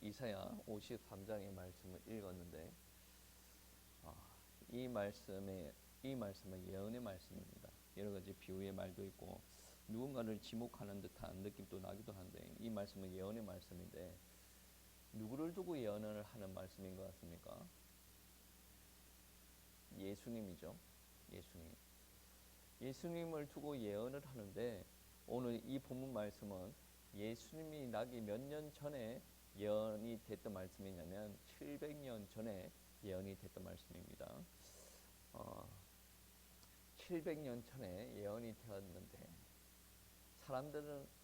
이사야 53장의 말씀을 읽었는데 이 말씀은 예언의 말씀입니다. 여러 가지 비유의 말도 있고 누군가를 지목하는 듯한 느낌도 나기도 한데 이 말씀은 예언의 말씀인데 누구를 두고 예언을 하는 말씀인 것 같습니까? 예수님이죠. 예수님을 두고 예언을 하는데 오늘 이 본문 말씀은 예수님이 나기 몇 년 전에 예언이 됐던 말씀이냐면 700년 전에 예언이 됐던 말씀입니다. 700년 전에 예언이 되었는데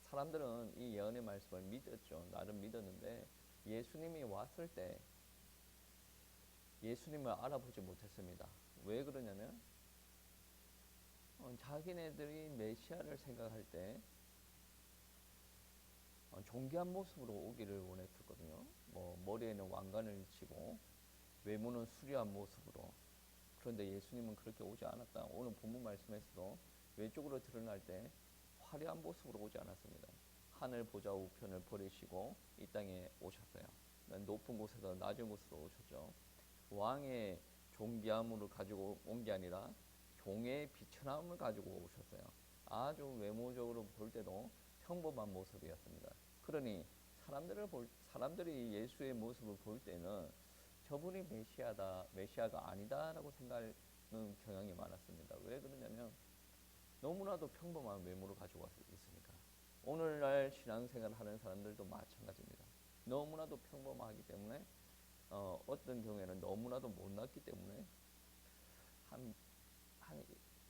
사람들은 이 예언의 말씀을 믿었죠. 나름 믿었는데 예수님이 왔을 때 예수님을 알아보지 못했습니다. 왜 그러냐면 자기네들이 메시아를 생각할 때 존귀한 모습으로 오기를 원했었거든요. 머리에는 왕관을 치고 외모는 수려한 모습으로. 그런데 예수님은 그렇게 오지 않았다. 오늘 본문 말씀에서도 외적으로 드러날 때 화려한 모습으로 오지 않았습니다. 하늘 보좌 우편을 버리시고 이 땅에 오셨어요. 높은 곳에서 낮은 곳으로 오셨죠. 왕의 존귀함을 가지고 온 게 아니라 종의 비천함을 가지고 오셨어요. 아주 외모적으로 볼 때도 평범한 모습이었습니다. 그러니 사람들이 예수의 모습을 볼 때는 저분이 메시아가 아니다라고 생각하는 경향이 많았습니다. 왜 그러냐면 너무나도 평범한 외모를 가지고 있으니까. 오늘날 신앙생활을 하는 사람들도 마찬가지입니다. 너무나도 평범하기 때문에 어떤 경우에는 너무나도 못났기 때문에 한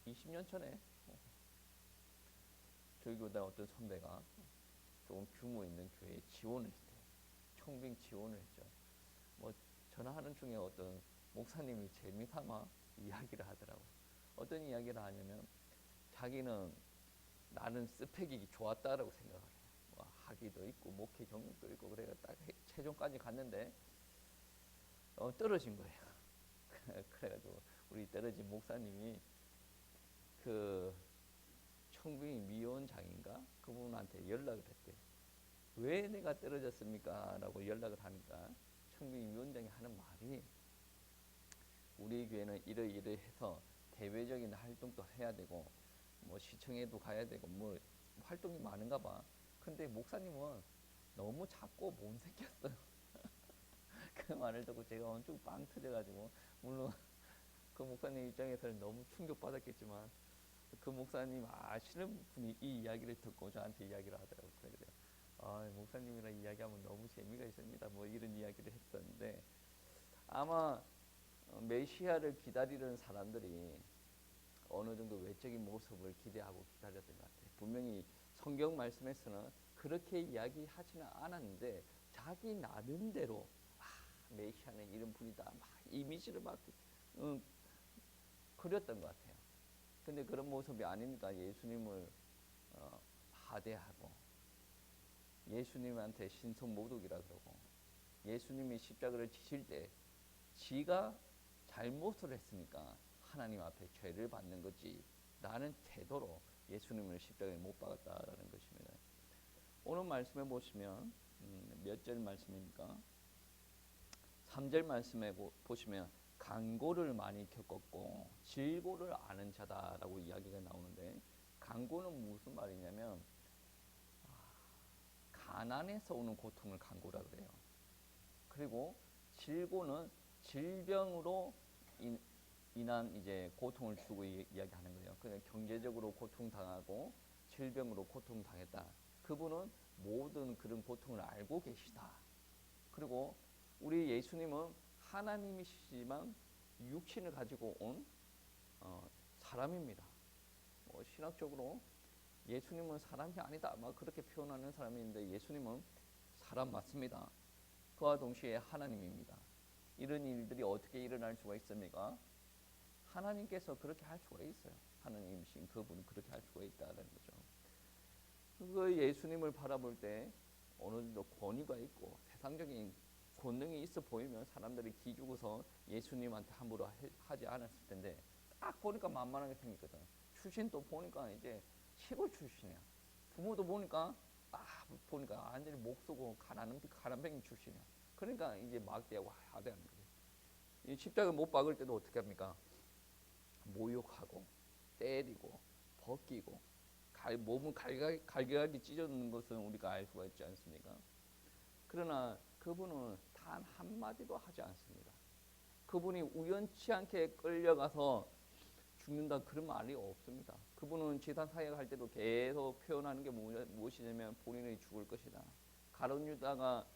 20년 전에 저희 교단 어떤 선배가 조금 규모 있는 교회에 지원을 했대요. 청빙 지원을 했죠. 전화하는 중에 어떤 목사님이 재미삼아 이야기를 하더라고요. 어떤 이야기를 하냐면 자기는 나는 스펙이 좋았다라고 생각을 해요. 학위도 있고 목회 경력도 있고 그래가 딱 최종까지 갔는데 떨어진 거예요. 그래가지고 우리 떨어진 목사님이 그 청빙 위원장인가 그분한테 연락을 했대요. 왜 내가 떨어졌습니까? 라고 연락을 하니까 청빙 위원장이 하는 말이 우리 교회는 이러이러해서 대외적인 활동도 해야 되고 시청에도 가야 되고 활동이 많은가 봐. 근데 목사님은 너무 작고 못생겼어요. 그 말을 듣고 제가 엄청 빵 터져가지고 물론 그 목사님 입장에서는 너무 충격받았겠지만 그 목사님 아시는 분이 이 이야기를 듣고 저한테 이야기를 하더라고요. 그래요. 목사님이랑 이야기하면 너무 재미가 있습니다. 이런 이야기를 했었는데 아마 메시아를 기다리는 사람들이 어느 정도 외적인 모습을 기대하고 기다렸던 것 같아요. 분명히 성경 말씀에서는 그렇게 이야기하지는 않았는데 자기 나름대로 메시아는 이런 분이다 막 이미지를 막 그렸던 것 같아요. 근데 그런 모습이 아니니까 예수님을 하대하고 예수님한테 신성모독이라 그러고 예수님이 십자가를 지실 때 지가 잘못을 했으니까 하나님 앞에 죄를 받는 거지 라는 태도로 예수님을 십자가에 못 박았다라는 것입니다. 오늘 말씀에 보시면 몇 절 말씀입니까? 3절 말씀에 보시면 강고를 많이 겪었고 질고를 아는 자다라고 이야기가 나오는데 강고는 무슨 말이냐면 가난에서 오는 고통을 강고라 그래요. 그리고 질고는 질병으로 인한 이제 고통을 주고 이야기하는 거예요. 그냥 경제적으로 고통당하고 질병으로 고통당했다. 그분은 모든 그런 고통을 알고 계시다. 그리고 우리 예수님은 하나님이시지만 육신을 가지고 온 사람입니다. 신학적으로 예수님은 사람이 아니다. 그렇게 표현하는 사람이 있는데 예수님은 사람 맞습니다. 그와 동시에 하나님입니다. 이런 일들이 어떻게 일어날 수가 있습니까? 하나님께서 그렇게 할 수가 있어요. 하나님이신 그분은 그렇게 할 수가 있다는 거죠. 그 예수님을 바라볼 때 어느 정도 권위가 있고 세상적인 권능이 있어 보이면 사람들이 기죽어서 예수님한테 함부로 하지 않았을 텐데 딱 보니까 만만하게 생겼거든. 출신도 보니까 이제 시골 출신이야. 부모도 보니까 완전히 목 쏘고 가난뱅이 출신이야. 그러니까 이제 막대하고 하대하는 거예요. 이 십자가 못 박을 때도 어떻게 합니까? 모욕하고 때리고 벗기고 몸을 갈기갈기 찢어놓는 것은 우리가 알 수가 있지 않습니까? 그러나 그분은 단 한마디도 하지 않습니다. 그분이 우연치 않게 끌려가서 죽는다 그런 말이 없습니다. 그분은 제단 사역할 때도 계속 표현하는 게 무엇이냐면 본인이 죽을 것이다. 가룟 유다가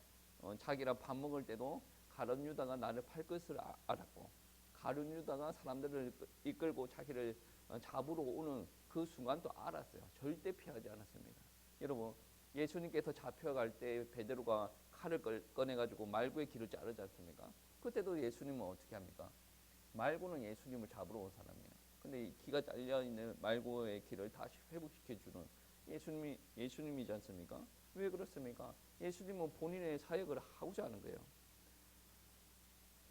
자기랑 밥 먹을 때도 가룟 유다가 나를 팔 것을 알았고, 가룟 유다가 사람들을 이끌고 자기를 잡으러 오는 그 순간도 알았어요. 절대 피하지 않았습니다. 여러분, 예수님께서 잡혀갈 때 베드로가 칼을 꺼내가지고 말고의 길을 자르지 않습니까? 그때도 예수님은 어떻게 합니까? 말고는 예수님을 잡으러 온 사람이에요. 근데 이 기가 잘려 있는 말고의 길을 다시 회복시켜 주는 예수님이지 않습니까? 왜 그렇습니까? 예수님은 본인의 사역을 하고자 하는 거예요.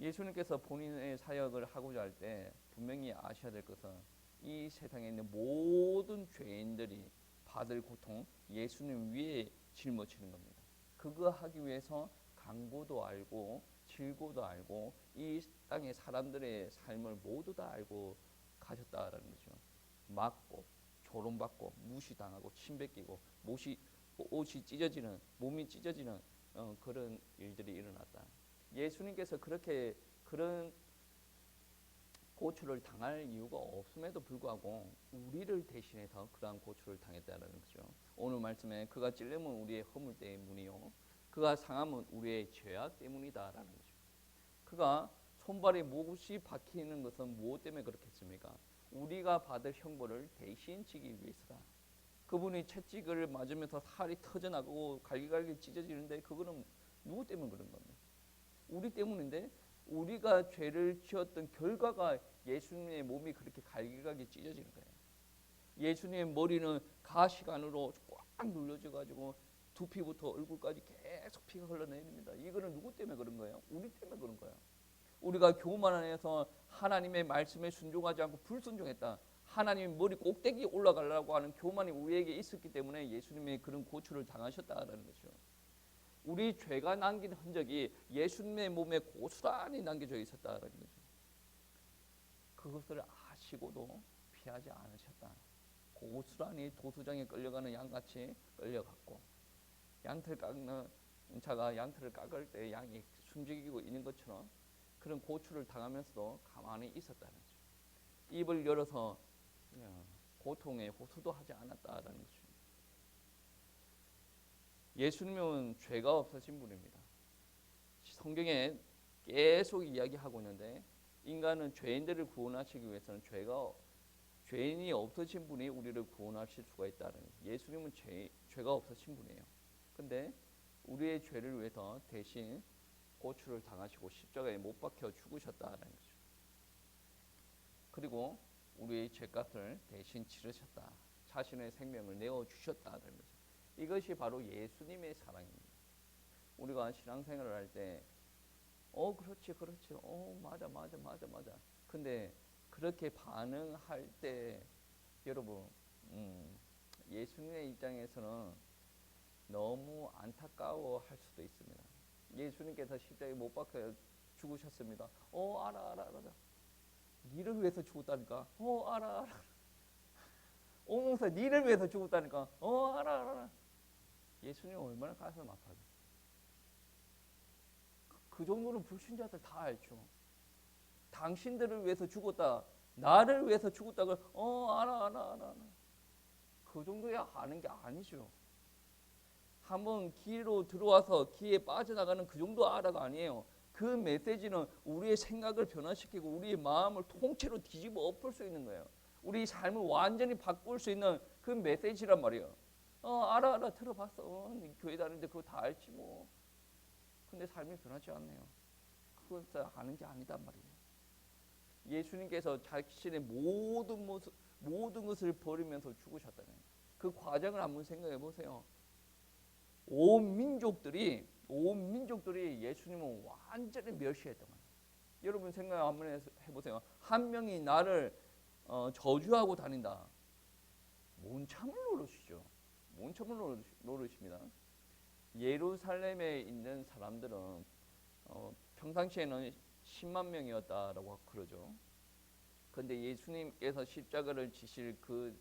예수님께서 본인의 사역을 하고자 할 때 분명히 아셔야 될 것은 이 세상에 있는 모든 죄인들이 받을 고통 예수님 위에 짊어지는 겁니다. 그거 하기 위해서 강고도 알고 질고도 알고 이 땅의 사람들의 삶을 모두 다 알고 가셨다라는 거죠. 맞고 조롱받고 무시당하고 침뱉기고 옷이 찢어지는 몸이 찢어지는 그런 일들이 일어났다. 예수님께서 그런 고초를 당할 이유가 없음에도 불구하고 우리를 대신해서 그러한 고초를 당했다는 거죠. 오늘 말씀에 그가 찔림은 우리의 허물 때문이요 그가 상함은 우리의 죄악 때문이다라는 거죠. 그가 손발에 못이 박히는 것은 무엇 때문에 그렇겠습니까? 우리가 받을 형벌을 대신 지기 위해서다. 그분이 채찍을 맞으면서 살이 터져나가고 갈기갈기 찢어지는데 그거는 누구 때문에 그런 겁니까? 우리 때문인데 우리가 죄를 지었던 결과가 예수님의 몸이 그렇게 갈기갈기 찢어지는 거예요. 예수님의 머리는 가시관으로 꽉 눌러져 가지고 두피부터 얼굴까지 계속 피가 흘러내립니다. 이거는 누구 때문에 그런 거예요? 우리 때문에 그런 거예요. 우리가 교만 안에서 하나님의 말씀에 순종하지 않고 불순종했다. 하나님의 머리 꼭대기에 올라가려고 하는 교만이 우리에게 있었기 때문에 예수님이 그런 고초를 당하셨다라는 거죠. 우리 죄가 남긴 흔적이 예수님의 몸에 고스란히 남겨져 있었다는 거죠. 그것을 아시고도 피하지 않으셨다. 고스란히 도수장에 끌려가는 양같이 끌려갔고, 양털 깎는 자가 양털을 깎을 때 양이 숨죽이고 있는 것처럼 그런 고초를 당하면서도 가만히 있었다는 거죠. 입을 열어서 고통에 호소도 하지 않았다라는 거죠. 예수님은 죄가 없으신 분입니다. 성경에 계속 이야기하고 있는데 인간은 죄인들을 구원하시기 위해서는 죄인이 없으신 분이 우리를 구원하실 수가 있다는 거예요. 예수님은 죄가 없으신 분이에요. 근데 우리의 죄를 위해서 대신 고초를 당하시고 십자가에 못 박혀 죽으셨다는 거죠. 그리고 우리의 죄값을 대신 치르셨다. 자신의 생명을 내어주셨다는 거죠. 이것이 바로 예수님의 사랑입니다. 우리가 신앙생활을 할 때 그렇지 맞아 근데 그렇게 반응할 때 여러분 예수님의 입장에서는 너무 안타까워할 수도 있습니다. 예수님께서 십자가에 못 박혀 죽으셨습니다. 알아 니를 위해서 죽었다니까. 알아 옹목사 니를 위해서 죽었다니까. 알아 예수님 얼마나 가슴 아파요. 그 정도는 불신자들 다 알죠. 당신들을 위해서 죽었다. 나를 위해서 죽었다고 알아. 그 정도야 아는 게 아니죠. 한번 기로 들어와서 기에 빠져나가는 그 정도 알아가 아니에요. 그 메시지는 우리의 생각을 변화시키고 우리의 마음을 통째로 뒤집어 엎을 수 있는 거예요. 우리 삶을 완전히 바꿀 수 있는 그 메시지란 말이에요. 알아 들어봤어. 교회 다니는데 그거 다 알지 뭐. 근데 삶이 변하지 않네요. 그것을 아는 게 아니단 말이에요. 예수님께서 자신의 모든 것을 버리면서 죽으셨다는 거예요. 그 과정을 한번 생각해 보세요. 온 민족들이 예수님을 완전히 멸시했던 거예요. 여러분 생각 한번 해보세요. 한 명이 나를 저주하고 다닌다. 뭔참을 노릇이죠. 뭔참을 노릇입니다. 예루살렘에 있는 사람들은 평상시에는 10만 명이었다라고 그러죠. 근데 예수님께서 십자가를 지실 그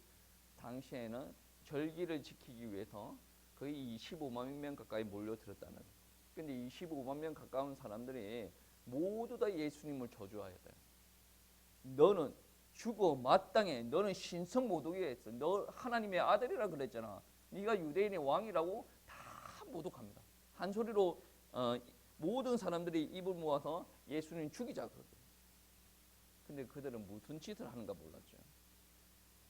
당시에는 절기를 지키기 위해서 거의 25만 명 가까이 몰려들었다는. 근데 25만 명 가까운 사람들이 모두 다 예수님을 저주하였어요. 너는 죽어 마땅해. 너는 신성모독이라 했어. 너 하나님의 아들이라 그랬잖아. 네가 유대인의 왕이라고 다 모독합니다. 한 소리로 모든 사람들이 입을 모아서 예수님 죽이자 그러거든요. 근데 그들은 무슨 짓을 하는가 몰랐죠.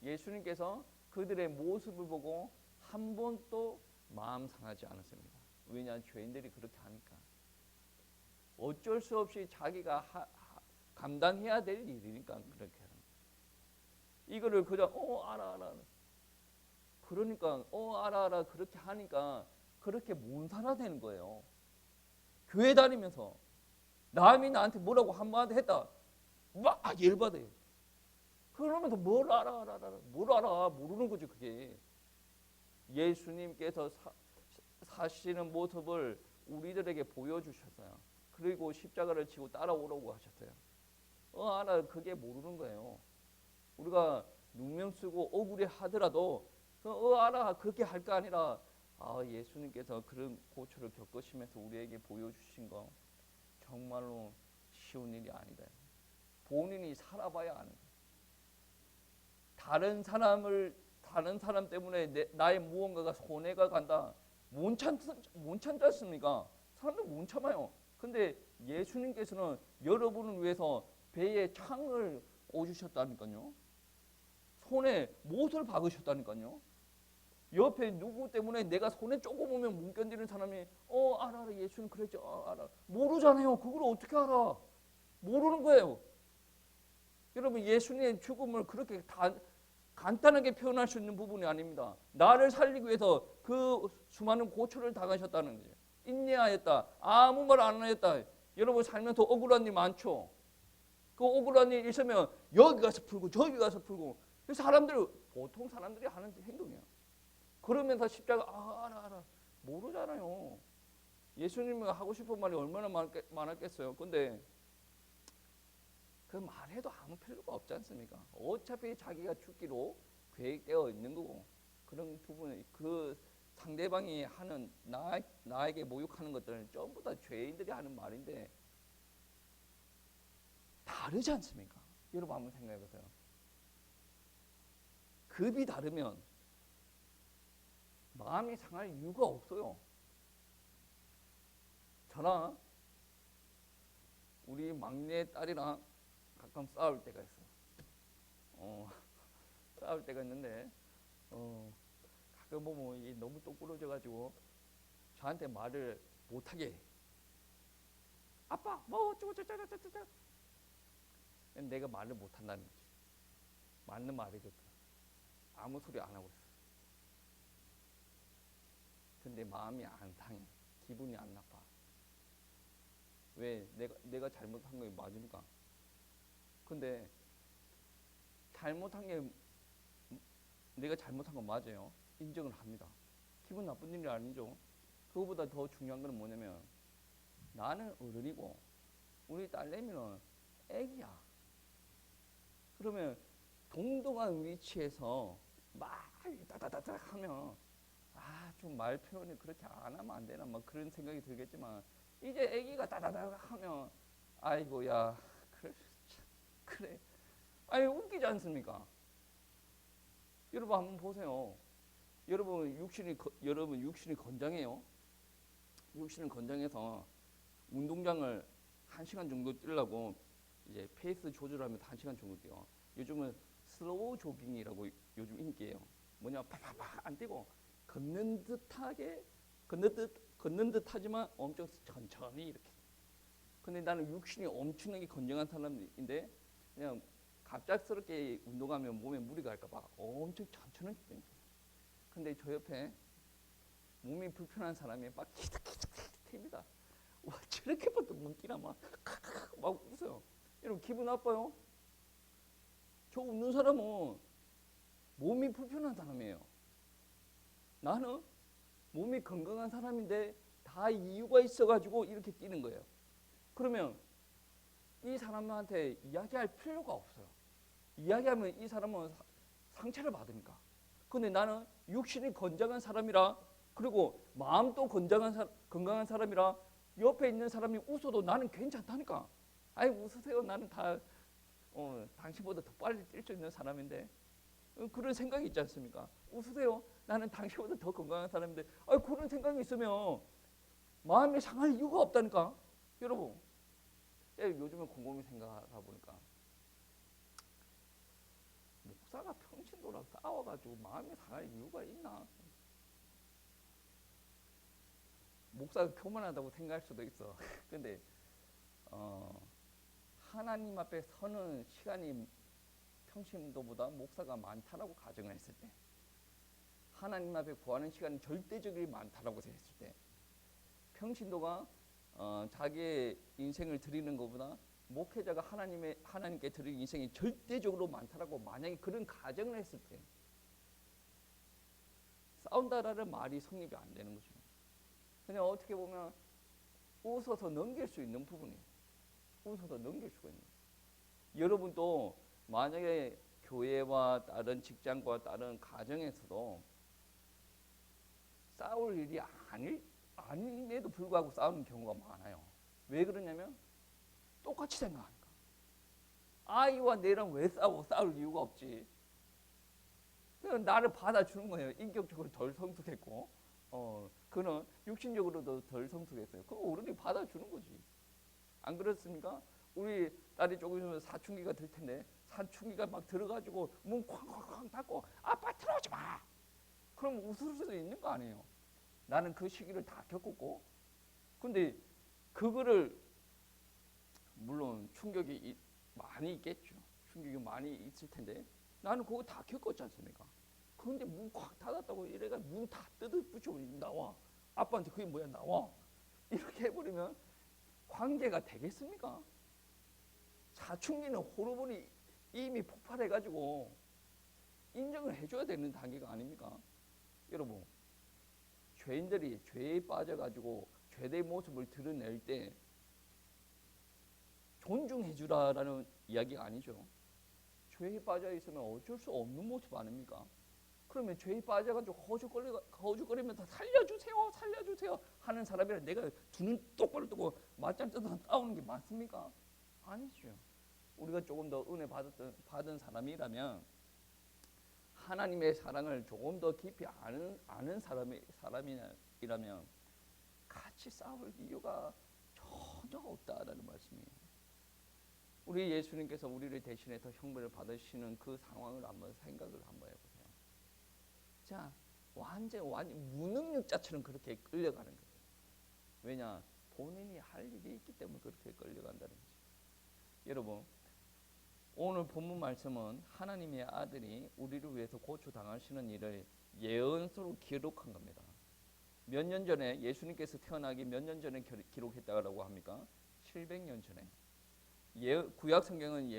예수님께서 그들의 모습을 보고 한 번도 마음 상하지 않았습니다. 왜냐? 죄인들이 그렇게 하니까. 어쩔 수 없이 자기가 감당해야 될 일이니까 그렇게 하는 거예요. 이거를 그저 알아. 그러니까 알아 그렇게 하니까 그렇게 못 살아되는 거예요. 교회 다니면서 남이 나한테 뭐라고 한마디 했다 막 열받아요. 그러면서 뭘 알아 모르는 거죠. 그게 예수님께서 사시는 모습을 우리들에게 보여주셨어요. 그리고 십자가를 지고 따라오라고 하셨어요. 알아 그게 모르는 거예요. 우리가 누명 쓰고 억울해 하더라도 알아 그렇게 할 거 아니라 예수님께서 그런 고초를 겪으시면서 우리에게 보여주신 거 정말로 쉬운 일이 아니다. 본인이 살아봐야 아는 거예요. 다른 사람 때문에 나의 무언가가 손해가 간다. 못 참지 않습니까? 사람들 못 참아요. 근데 예수님께서는 여러분을 위해서 배에 창을 꽂으셨다니까요. 손에 못을 박으셨다니까요. 옆에 누구 때문에 내가 손에 조금 오면 못 견디는 사람이 알아 예수님 그랬죠. 알아. 모르잖아요. 그걸 어떻게 알아? 모르는 거예요. 여러분 예수님의 죽음을 그렇게 간단하게 표현할 수 있는 부분이 아닙니다. 나를 살리기 위해서 그 수많은 고초를 당하셨다는 거죠. 인내하였다. 아무 말 안 하였다. 여러분 살면서 억울한 일 많죠. 그 억울한 일 있으면 여기 가서 풀고 저기 가서 풀고 보통 사람들이 하는 행동이에요. 그러면서 십자가 알아 모르잖아요. 예수님이 하고 싶은 말이 얼마나 많았겠어요. 근데 그 말해도 아무 필요가 없지 않습니까? 어차피 자기가 죽기로 계획되어 있는 거고 그런 부분에 그 상대방이 하는 나에게 모욕하는 것들은 전부 다 죄인들이 하는 말인데 다르지 않습니까? 여러분 한번 생각해 보세요. 급이 다르면 마음이 상할 이유가 없어요. 저랑 우리 막내 딸이랑 가끔 싸울 때가 있어. 싸울 때가 있는데 가끔 보면 이게 너무 똑부러져가지고 저한테 말을 못하게 해. 아빠 뭐 어쩌고 저쩌고 내가 말을 못한다는 거지. 맞는 말이거든. 아무 소리 안 하고 있어. 근데 마음이 안 상해. 기분이 안 나빠. 왜? 내가 잘못한 게 맞으니까. 근데 내가 잘못한 건 맞아요. 인정을 합니다. 기분 나쁜 일이 아니죠. 그거보다 더 중요한 건 뭐냐면 나는 어른이고 우리 딸내미는 애기야. 그러면 동등한 위치에서 막 따다다다 하면 좀 말 표현이 그렇게 안 하면 안 되나 막 그런 생각이 들겠지만 이제 애기가 따다다다 하면 아이고야 그래 아니 웃기지 않습니까? 여러분 한번 보세요. 여러분 육신이 건장해요. 육신을 건장해서 운동장을 1시간 정도 뛰려고 이제 페이스 조절하면서 1시간 정도 뛰어. 요즘은 슬로우 조깅이라고 요즘 인기예요. 뭐냐 팍팍팍 안 뛰고 걷는 듯 하지만 엄청 천천히 이렇게. 근데 나는 육신이 엄청나게 건장한 사람인데 그냥 갑작스럽게 운동하면 몸에 무리가 갈까봐 엄청 천천히 뛰는 거예요. 근데 저 옆에 몸이 불편한 사람이 막 키득키득 틉니다. 와 저렇게부터 못 뛰나 막 웃어요. 여러분 기분 나빠요? 저 웃는 사람은 몸이 불편한 사람이에요. 나는 몸이 건강한 사람인데 다 이유가 있어가지고 이렇게 뛰는 거예요. 그러면 이 사람한테 이야기할 필요가 없어요. 이야기하면 이 사람은 상처를 받으니까. 근데 나는 육신이 건강한 사람이라, 그리고 마음도 건강한 사람이라 옆에 있는 사람이 웃어도 나는 괜찮다니까. 아이 웃으세요. 나는 다 당신보다 더 빨리 뛸 수 있는 사람인데. 그런 생각이 있지 않습니까? 웃으세요. 나는 당신보다 더 건강한 사람인데. 그런 생각이 있으면 마음이 상할 이유가 없다니까. 여러분, 요즘에 곰곰이 생각하다 보니까 목사가 평신도랑 싸워가지고 마음이 상할 이유가 있나? 목사가 교만하다고 생각할 수도 있어. 근데 하나님 앞에 서는 시간이 평신도보다 목사가 많다라고 가정을 했을 때, 하나님 앞에 구하는 시간이 절대적으로 많다라고 했을 때, 평신도가 자기의 인생을 드리는 것보다 목회자가 하나님께 드릴 인생이 절대적으로 많다라고 만약에 그런 가정을 했을 때, 싸운다라는 말이 성립이 안 되는 거죠. 그냥 어떻게 보면 웃어서 넘길 수 있는 부분이에요. 웃어서 넘길 수가 있는 거예요. 여러분도 만약에 교회와 다른 직장과 다른 가정에서도 싸울 일이 아님에도 불구하고 싸우는 경우가 많아요. 왜 그러냐면 똑같이 생각하니까. 아이와 내랑 왜 싸워? 싸울 이유가 없지. 그냥 나를 받아주는 거예요. 인격적으로 덜 성숙했고, 그는 육신적으로도 덜 성숙했어요. 그거 어른이 받아주는 거지. 안 그렇습니까? 우리 딸이 조금 있으면 사춘기가 들 텐데, 사춘기가 막 들어가지고 문 쾅쾅쾅 닫고 아빠 들어오지 마. 그럼 웃을 수도 있는 거 아니에요. 나는 그 시기를 다 겪었고, 근데 그거를 물론 충격이 많이 있겠죠. 충격이 많이 있을 텐데 나는 그거 다 겪었지 않습니까? 그런데 문 콱 닫았다고 이래가 문 다 뜯어붙이고 나와. 아빠한테 그게 뭐야 나와. 이렇게 해버리면 관계가 되겠습니까? 사춘기는 호르몬이 이미 폭발해가지고 인정을 해줘야 되는 단계가 아닙니까? 여러분, 죄인들이 죄에 빠져가지고 죄의 모습을 드러낼 때 존중해주라라는 이야기가 아니죠. 죄에 빠져 있으면 어쩔 수 없는 모습 아닙니까? 그러면 죄에 빠져가지고 허죽거리면서 살려주세요, 살려주세요 하는 사람이라 내가 두 눈 똑바로 뜨고 맞짱 떠서 싸우는 게 맞습니까? 아니죠. 우리가 조금 더 은혜 받은 사람이라면 하나님의 사랑을 조금 더 깊이 아는 사람이라면 같이 싸울 이유가 전혀 없다라는 말씀이에요. 우리 예수님께서 우리를 대신해서 형벌을 받으시는 그 상황을 한번 생각을 한번 해보세요. 자, 완전 무능력자처럼 그렇게 끌려가는 거예요. 왜냐? 본인이 할 일이 있기 때문에 그렇게 끌려간다는 거죠. 여러분, 오늘 본문 말씀은 하나님의 아들이 우리를 위해서 고초당하시는 일을 예언서로 기록한 겁니다. 몇 년 전에 예수님께서 태어나기 몇 년 전에 기록했다고 합니까? 700년 전에. 구약 성경은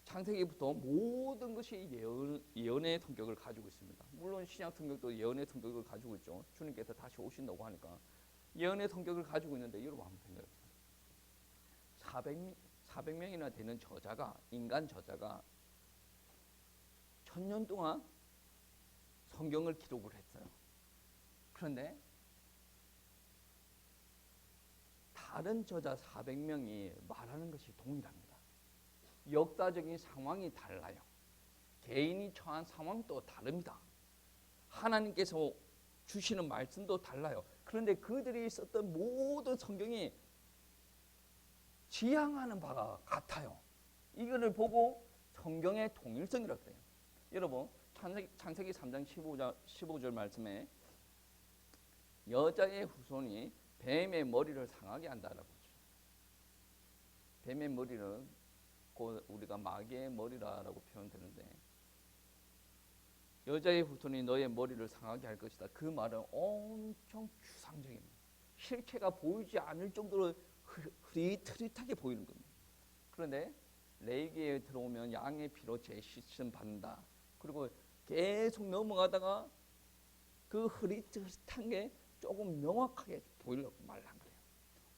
창세기부터 모든 것이 예언의 성격을 가지고 있습니다. 물론 신약 성경도 예언의 성격을 가지고 있죠. 주님께서 다시 오신다고 하니까 예언의 성격을 가지고 있는데 여러분 한번 생각해 보세요. 400명이나 되는 인간 저자가 1000년 동안 성경을 기록을 했어요. 그런데 다른 저자 400명이 말하는 것이 동일합니다. 역사적인 상황이 달라요. 개인이 처한 상황도 다릅니다. 하나님께서 주시는 말씀도 달라요. 그런데 그들이 썼던 모든 성경이 지향하는 바가 같아요. 이거를 보고 성경의 동일성이라고 그래요. 여러분, 창세기 3장 15절 말씀에 여자의 후손이 뱀의 머리를 상하게 한다라고 하죠. 뱀의 머리는 곧 우리가 마귀의 머리라고 표현되는데, 여자의 후손이 너의 머리를 상하게 할 것이다. 그 말은 엄청 추상적입니다. 실체가 보이지 않을 정도로 흐릿흐릿하게 보이는 겁니다. 그런데 레위기에 들어오면 양의 피로 제시씀 받는다. 그리고 계속 넘어가다가 그 흐릿흐릿한 게 조금 명확하게 보이려고 말한 거예요.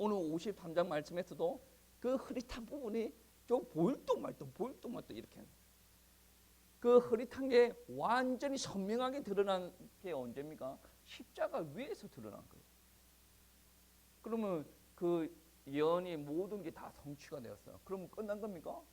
오늘 53장 말씀에서도 그 흐릿한 부분이 좀 보일 듯 말 듯 보일 듯 말 듯 이렇게 그 흐릿한 게 완전히 선명하게 드러난 게 언제입니까? 십자가 위에서 드러난 거예요. 그러면 그 예언이 모든 게 다 성취가 되었어요. 그러면 끝난 겁니까?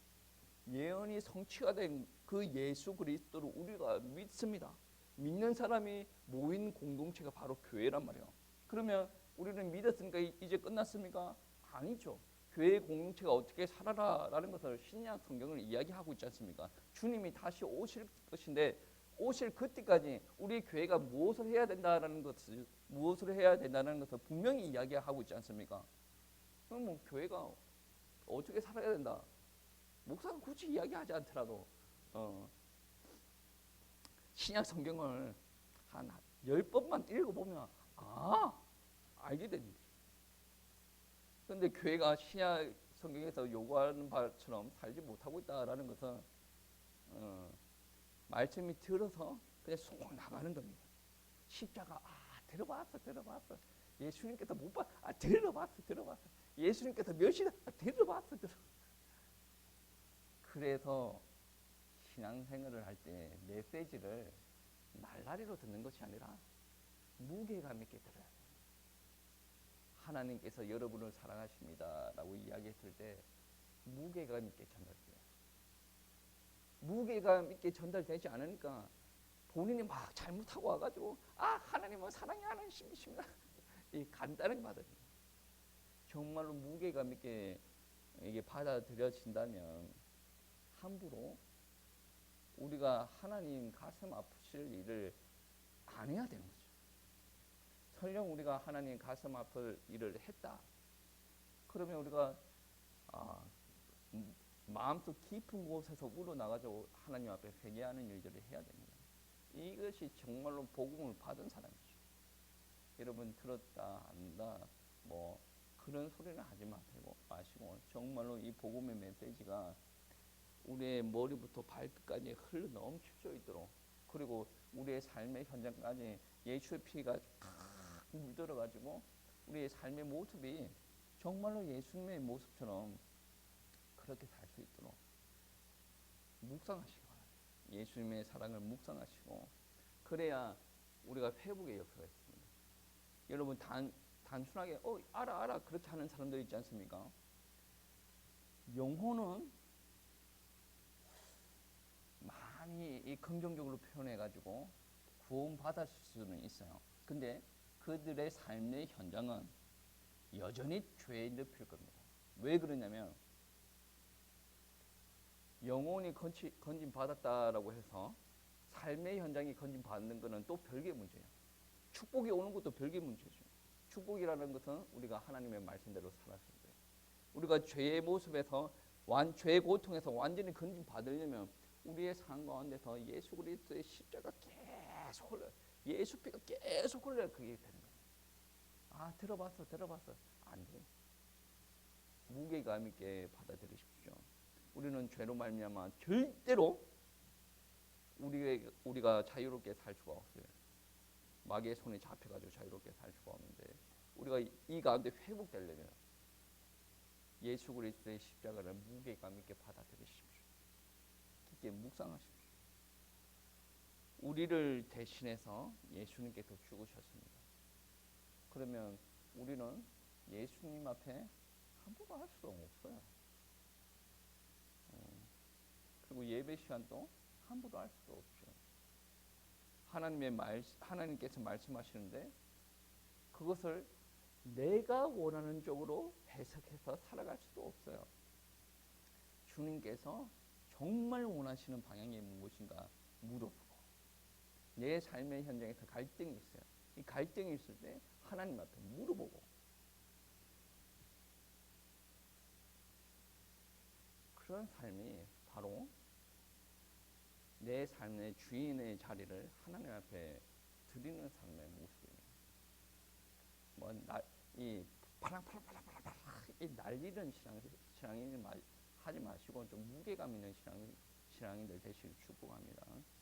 예언이 성취가 된 그 예수 그리스도를 우리가 믿습니다. 믿는 사람이 모인 공동체가 바로 교회란 말이에요. 그러면 우리는 믿었으니까 이제 끝났습니까? 아니죠. 교회 공동체가 어떻게 살아라라는 것을 신약 성경을 이야기하고 있지 않습니까? 주님이 다시 오실 것인데 오실 그때까지 우리 교회가 무엇을 해야 된다는 것을 분명히 이야기하고 있지 않습니까? 그럼 뭐 교회가 어떻게 살아야 된다? 목사가 굳이 이야기하지 않더라도 신약 성경을 한 10번만 읽어보면 알게 됩니다. 그런데 교회가 신약 성경에서 요구하는 바처럼 살지 못하고 있다라는 것은 말씀이 들어서 그냥 쏙 나가는 겁니다. 십자가 들어봤어. 예수님께서 못 봤, 들어봤어. 예수님께서 몇이다, 들어봤어. 그래서 신앙생활을 할 때 메시지를 날라리로 듣는 것이 아니라 무게감 있게 들어야 돼요. 하나님께서 여러분을 사랑하십니다라고 이야기했을 때 무게감 있게 전달돼요. 무게감 있게 전달되지 않으니까 본인이 막 잘못하고 와가지고 하나님은 사랑이 하나님이십니다. 이 간단하게 받아들여요. 정말로 무게감 있게 이게 받아들여진다면 함부로 우리가 하나님 가슴 아프실 일을 안 해야 되는 거죠. 설령 우리가 하나님 가슴 아플 일을 했다. 그러면 우리가 마음속 깊은 곳에서 우러나가지고 하나님 앞에 회개하는 일들을 해야 됩니다. 이것이 정말로 복음을 받은 사람이죠. 여러분 들었다 안다 뭐 그런 소리는 하지 마시고 정말로 이 복음의 메시지가 우리의 머리부터 발끝까지 흘러 넘칠 수 있도록 그리고 우리의 삶의 현장까지 예수의 피가 물들어가지고 우리의 삶의 모습이 정말로 예수님의 모습처럼 그렇게 살 수 있도록 묵상하시기 바랍니다. 예수님의 사랑을 묵상하시고 그래야 우리가 회복의 역사가 있습니다. 여러분 단순하게 알아 그렇게 하는 사람들 있지 않습니까? 영혼은 많이 이 긍정적으로 표현해가지고 구원받을 수는 있어요. 근데 그들의 삶의 현장은 여전히 죄에 늪일 겁니다. 왜 그러냐면 영혼이 건진 받았다라고 해서 삶의 현장이 건진 받는 것은 또 별개의 문제예요. 축복이 오는 것도 별개의 문제죠. 축복이라는 것은 우리가 하나님의 말씀대로 살았을 때 우리가 죄의 모습에서 죄의 고통에서 완전히 건진 받으려면 우리의 삶 가운데서 예수 그리스도의 십자가 계속 흘러 예수 피가 계속 흘러야 그게 되는 거예요. 들어봤어 안 돼. 무게감 있게 받아들이십시오. 우리는 죄로 말미암아 절대로 우리가 자유롭게 살 수가 없어요. 마귀의 손에 잡혀가지고 자유롭게 살 수가 없는데 우리가 이 가운데 회복되려면 예수 그리스도의 십자가를 무게감 있게 받아들이십시오. 깊게 묵상하십시오. 우리를 대신해서 예수님께서 죽으셨습니다. 그러면 우리는 예수님 앞에 함부로 할 수가 없어요. 그리고 예배 시간도 함부로 할 수도 없죠. 하나님께서 말씀하시는데 그것을 내가 원하는 쪽으로 해석해서 살아갈 수도 없어요. 주님께서 정말 원하시는 방향이 무엇인가 물어보고 내 삶의 현장에서 갈등이 있어요. 이 갈등이 있을 때 하나님 앞에 물어보고 그런 삶이 바로 내 삶의 주인의 자리를 하나님 앞에 드리는 삶의 모습입니다. 이 파랑파랑파랑파랑 이 날리는 신앙인 하지 마시고 좀 무게감 있는 신앙인들 되시길 축복합니다.